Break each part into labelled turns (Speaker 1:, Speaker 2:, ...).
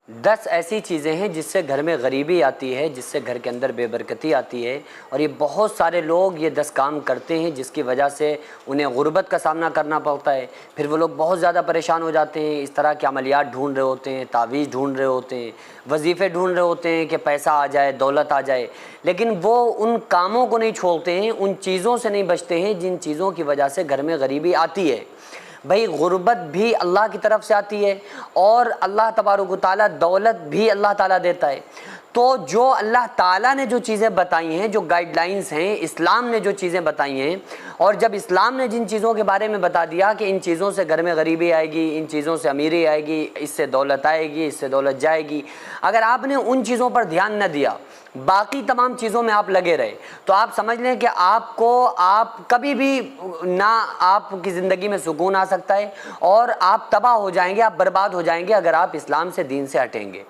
Speaker 1: 10 ऐसी चीज़ें हैं जिससे घर में गरीबी आती है, जिससे घर के अंदर बेबरकती आती है। और ये बहुत सारे लोग ये 10 काम करते हैं जिसकी वजह से उन्हें गुर्बत का सामना करना पड़ता है। फिर वो लोग बहुत ज़्यादा परेशान हो जाते हैं, इस तरह के अमलियात ढूंढ रहे होते हैं, तावीज़ ढूंढ रहे होते हैं, वजीफ़े ढूंढ रहे होते हैं कि पैसा आ जाए, दौलत आ जाए। लेकिन वो उन कामों को नहीं छोड़ते हैं, उन चीज़ों से नहीं बचते हैं जिन चीज़ों की वजह से घर में गरीबी आती है। भाई गुर्बत भी अल्लाह की तरफ से आती है और अल्लाह तबारक व तआला दौलत भी अल्लाह ताला देता है। तो जो अल्लाह ताला ने जो चीज़ें बताई हैं, जो गाइडलाइंस हैं, इस्लाम ने जो चीज़ें बताई हैं, और जब इस्लाम ने जिन चीज़ों के बारे में बता दिया कि इन चीज़ों से घर में गरीबी आएगी, इन चीज़ों से अमीरी आएगी, इससे दौलत आएगी, इससे दौलत जाएगी, अगर आपने उन चीज़ों पर ध्यान न दिया, बाकी तमाम चीज़ों में आप लगे रहे, तो आप समझ लें कि आप कभी भी ना आपकी ज़िंदगी में सुकून आ सकता है और आप तबाह हो जाएंगे, आप बर्बाद हो जाएंगे अगर आप इस्लाम से, दीन से हटेंगे।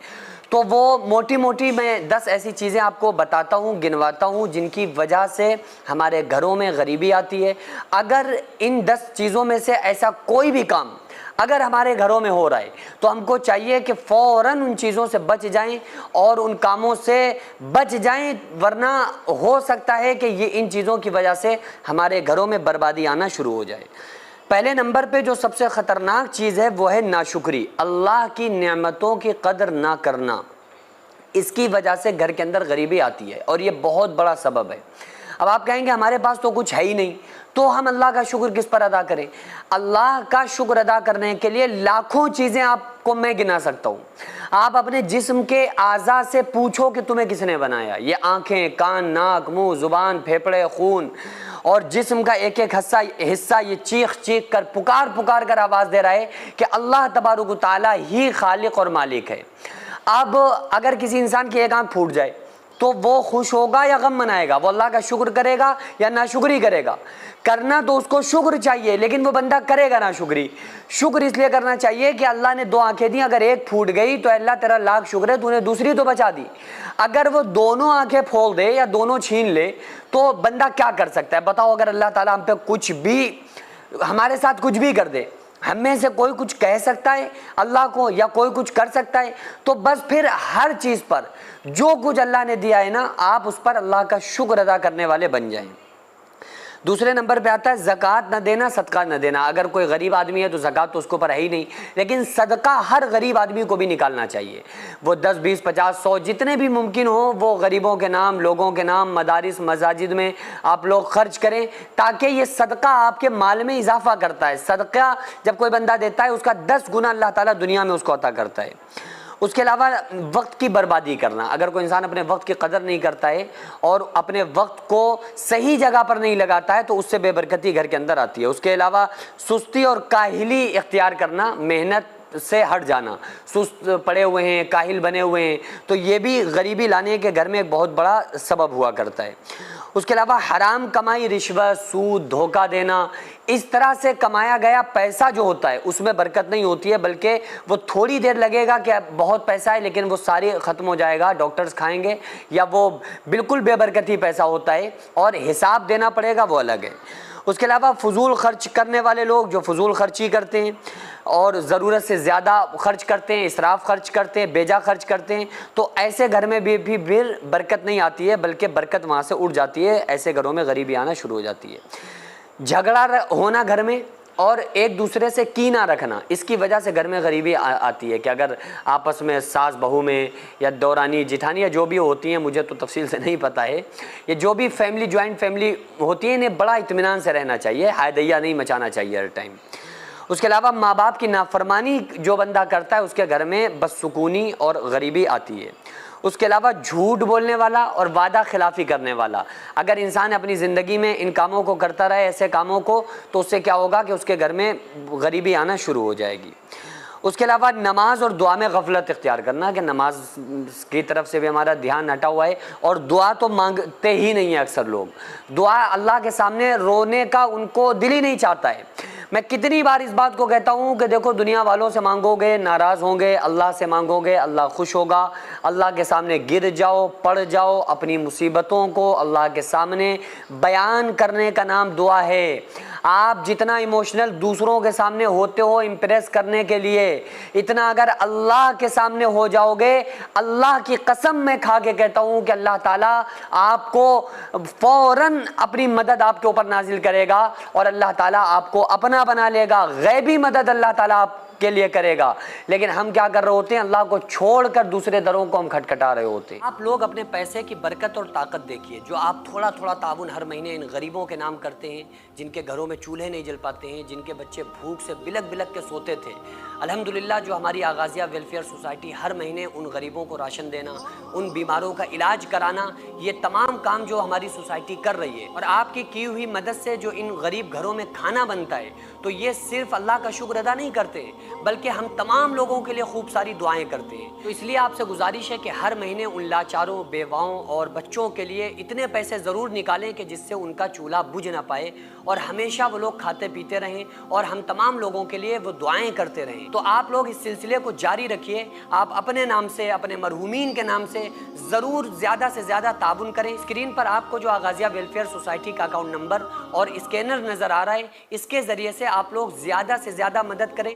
Speaker 1: तो वो मोटी मोटी मैं 10 ऐसी चीज़ें आपको बताता हूँ, गिनवाता हूँ जिनकी वजह से हमारे घरों में गरीबी आती है। अगर इन 10 चीज़ों में से ऐसा कोई भी काम अगर हमारे घरों में हो रहा है तो हमको चाहिए कि फ़ौरन उन चीज़ों से बच जाएं और उन कामों से बच जाएं, वरना हो सकता है कि ये इन चीज़ों की वजह से हमारे घरों में बर्बादी आना शुरू हो जाए। पहले नंबर पे जो सबसे ख़तरनाक चीज़ है वो है नाशुक्री, अल्लाह की नेमतों की कदर ना करना। इसकी वजह से घर के अंदर गरीबी आती है और ये बहुत बड़ा सबब है। अब आप कहेंगे हमारे पास तो कुछ है ही नहीं, तो हम अल्लाह का शुक्र किस पर अदा करें? अल्लाह का शुक्र अदा करने के लिए लाखों चीज़ें आपको मैं गिना सकता हूँ। आप अपने जिस्म के आज़ा से पूछो कि तुम्हें किसने बनाया। ये आँखें, कान, नाक, मुंह, ज़ुबान, फेफड़े, खून और जिस्म का एक एक हिस्सा ये चीख चीख कर, पुकार कर आवाज़ दे रहा है कि अल्लाह तबारक व तआला ही खालिक और मालिक है। अब अगर किसी इंसान की एक आँख फूट जाए तो वो खुश होगा या गम मनाएगा? वो अल्लाह का शुक्र करेगा या नाशुक्री करेगा? करना तो उसको शुक्र चाहिए, लेकिन वो बंदा करेगा नाशुक्री। शुक्र इसलिए करना चाहिए कि अल्लाह ने 2 आंखें दी, अगर एक फूट गई तो अल्लाह तेरा लाख शुक्र है, तूने दूसरी तो बचा दी। अगर वो दोनों आंखें फोड़ दे या दोनों छीन ले तो बंदा क्या कर सकता है बताओ? अगर अल्लाह ताला हम पे कुछ भी, हमारे साथ कुछ भी कर दे, हम में से कोई कुछ कह सकता है अल्लाह को या कोई कुछ कर सकता है? तो बस फिर हर चीज़ पर जो कुछ अल्लाह ने दिया है ना, आप उस पर अल्लाह का शुक्र अदा करने वाले बन जाएं। दूसरे नंबर पे आता है ज़कात न देना, सदका न देना। अगर कोई गरीब आदमी है तो ज़कात तो उसको पर है ही नहीं, लेकिन सदका हर गरीब आदमी को भी निकालना चाहिए। वो 10, 20, 50, 100 जितने भी मुमकिन हो वो गरीबों के नाम, लोगों के नाम, मदारिस, मसाजिद में आप लोग खर्च करें, ताकि ये सदका आपके माल में इजाफा करता है। सदका जब कोई बंदा देता है उसका 10 गुना अल्लाह ताला दुनिया में उसको अता करता है। उसके अलावा वक्त की बर्बादी करना, अगर कोई इंसान अपने वक्त की कदर नहीं करता है और अपने वक्त को सही जगह पर नहीं लगाता है तो उससे बेबरकती घर के अंदर आती है। उसके अलावा सुस्ती और काहिली इख्तियार करना, मेहनत से हट जाना, सुस्त पड़े हुए हैं, काहिल बने हुए हैं, तो ये भी गरीबी लाने के घर में एक बहुत बड़ा सबब हुआ करता है। उसके अलावा हराम कमाई, रिश्वत, सूद, धोखा देना, इस तरह से कमाया गया पैसा जो होता है उसमें बरकत नहीं होती है, बल्कि वो थोड़ी देर लगेगा कि बहुत पैसा है लेकिन वो सारी ख़त्म हो जाएगा, डॉक्टर्स खाएंगे, या वो बिल्कुल बेबरकती पैसा होता है और हिसाब देना पड़ेगा, वो अलग है। उसके अलावा फजूल खर्च करने वाले लोग जो फजूल खर्ची करते हैं और ज़रूरत से ज़्यादा खर्च करते हैं, इसराफ खर्च करते हैं, बेजा खर्च करते हैं, तो ऐसे घर में भी फिर बरकत नहीं आती है, बल्कि बरकत वहाँ से उड़ जाती है। ऐसे घरों में गरीबी आना शुरू हो जाती है। झगड़ा होना घर में और एक दूसरे से कीना रखना, इसकी वजह से घर में गरीबी आती है। कि अगर आपस में सास बहू में या दौरानी जिठानी या जो भी होती हैं, मुझे तो तफसील से नहीं पता है, ये जो भी फैमिली, जॉइंट फैमिली होती है, इन्हें बड़ा इत्मीनान से रहना चाहिए, हायदैया नहीं मचाना चाहिए हर टाइम। उसके अलावा माँ बाप की नाफरमानी जो बंदा करता है उसके घर में बदसुकूनी और गरीबी आती है। उसके अलावा झूठ बोलने वाला और वादा खिलाफ़ी करने वाला, अगर इंसान अपनी ज़िंदगी में इन कामों को करता रहे, ऐसे कामों को, तो उससे क्या होगा कि उसके घर में गरीबी आना शुरू हो जाएगी। उसके अलावा नमाज और दुआ में गफलत इख्तियार करना, कि नमाज की तरफ से भी हमारा ध्यान हटा हुआ है और दुआ तो मांगते ही नहीं है अक्सर लोग। दुआ अल्लाह के सामने रोने का उनको दिल ही नहीं चाहता है। मैं कितनी बार इस बात को कहता हूँ कि देखो, दुनिया वालों से मांगोगे नाराज़ होंगे, अल्लाह से मांगोगे अल्लाह खुश होगा। अल्लाह के सामने गिर जाओ, पड़ जाओ, अपनी मुसीबतों को अल्लाह के सामने बयान करने का नाम दुआ है। आप जितना इमोशनल दूसरों के सामने होते हो इम्प्रेस करने के लिए, इतना अगर अल्लाह के सामने हो जाओगे, अल्लाह की कसम मैं खा के कहता हूं कि अल्लाह ताला आपको फौरन अपनी मदद आपके ऊपर नाजिल करेगा और अल्लाह ताला आपको अपना बना लेगा। गैबी मदद अल्लाह ताला आपके लिए करेगा। लेकिन हम क्या कर रहे होते हैं, अल्लाह को छोड़कर दूसरे दरों को हम खटखटा रहे होते हैं। आप लोग अपने पैसे की बरकत और ताकत देखिए, जो आप थोड़ा थोड़ा ताउन हर महीने इन गरीबों के नाम करते हैं, जिनके घरों में चूल्हे नहीं जल पाते हैं, जिनके बच्चे भूख से बिलक बिलक के सोते थे। अल्हम्दुलिल्लाह जो हमारी आगाज़िया वेलफेयर सोसाइटी हर महीने उन गरीबों को राशन देना, उन बीमारों का इलाज कराना, ये तमाम काम जो हमारी सोसाइटी कर रही है और आपकी की हुई मदद से जो इन गरीब घरों में खाना बनता है, तो ये सिर्फ अल्लाह का शुक्र अदा नहीं करते बल्कि हम तमाम लोगों के लिए खूब सारी दुआएं करते हैं। तो इसलिए आपसे गुजारिश है कि हर महीने उन लाचारों, बेवाओं और बच्चों के लिए इतने पैसे ज़रूर निकालें कि जिससे उनका चूल्हा बुझ ना पाए और हमेशा वो लोग खाते पीते रहें और हम तमाम लोगों के लिए वो दुआएं करते रहें। तो आप लोग इस सिलसिले को जारी रखिए। आप अपने नाम से, अपने मरहूमीन के नाम से ज़रूर ज़्यादा से ज़्यादा ताबुन करें। स्क्रीन पर आपको जो आगाज़िया वेलफेयर सोसाइटी का अकाउंट नंबर और स्कैनर नज़र आ रहा है, इसके ज़रिए से आप लोग ज़्यादा से ज़्यादा मदद करें।